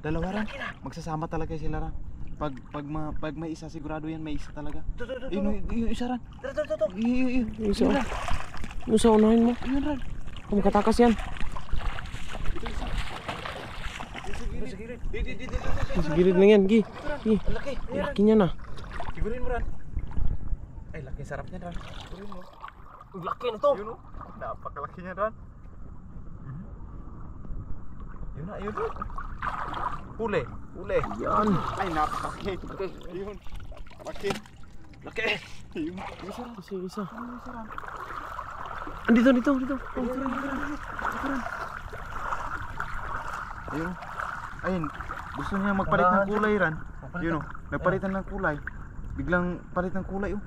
Dalawa ran. Magsasama talaga sila ran. Pag may isa sigurado yan, may isa talaga. Yung isa ran. Yung isa. Yung sa unahin mo. Yun ran. Kung makatakas yan. Sa gilid lang yan, Gi. Laki niya na. Sigurin mo ran. Ay, laki sarap niya ran. Sigurin mo. Laki na to. Yun o. Napakalaki niya ran. Yun na. Huli. Yan. Ay, napakalaki. Yun. Laki. Yun. Isa. Dito. Ayun. Ayun. Gusto niya magpalit ng kulay ran. Yun o. Nagpalitan ng kulay. Biglang palit ng kulay o.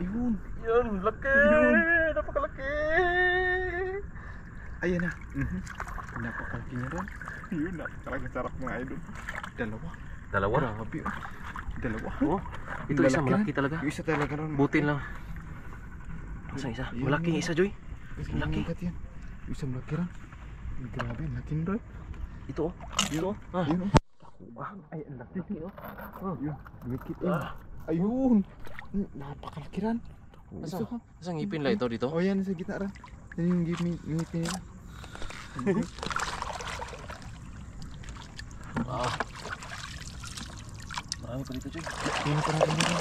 Ayun. Yan, laki. Napakalaki. Ayan na. Napakalaki niya ran. Yun. Napakalaki sarap mga idol. Dalawa. Grabe o. Dalawa. Oh, ito isa malaki talaga. Yung isa talaga ron. Butin lang. Isa. Malaki isa, Joy. Laki. Yung isa malaki ran. Grabe, laki ron. Ito. Yun o. Ay, ang laki. Yun. Lumikit yun. Ayun. Napakalaki ran. Isang ngipin lang ito dito. Oh, yan sa gitna ran. Yan yung ngipin nila. Wow. Marami pa dito, Joy. Yan pa natin nila.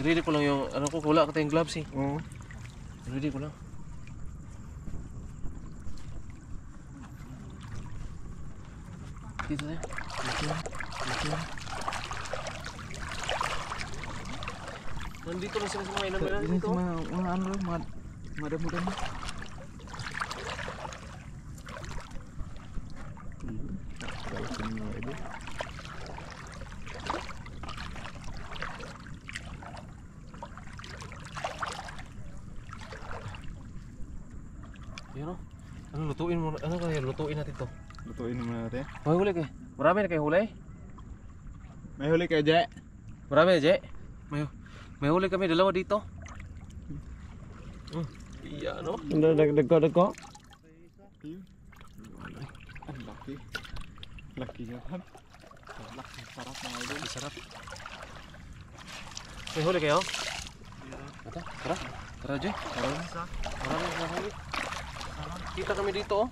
I-ready ko lang yung, wala ka tayong gloves eh. Oo. I-ready ko lang. Dito tayo. Nandito lang sila sa mga ilang Yan dito. sa mga ano rin, mga damo-damo. Napakalaki ng mga idol. Yan o. Lutuin mo. Lutuin natin to. Lutuin naman natin. May huli kayo. Marami na kayo huli. May huli kayo, Jay. Marami na, Jay. May huli kami, dalawa dito. Iya, no? Dagko. Ayun. Ang laki. Laki nga kan. Laki. Sarap mga idol. Sarap. May huli kayo? Ito, tara. Tara, Jay. Marami na huli. Kita kami dito, oh.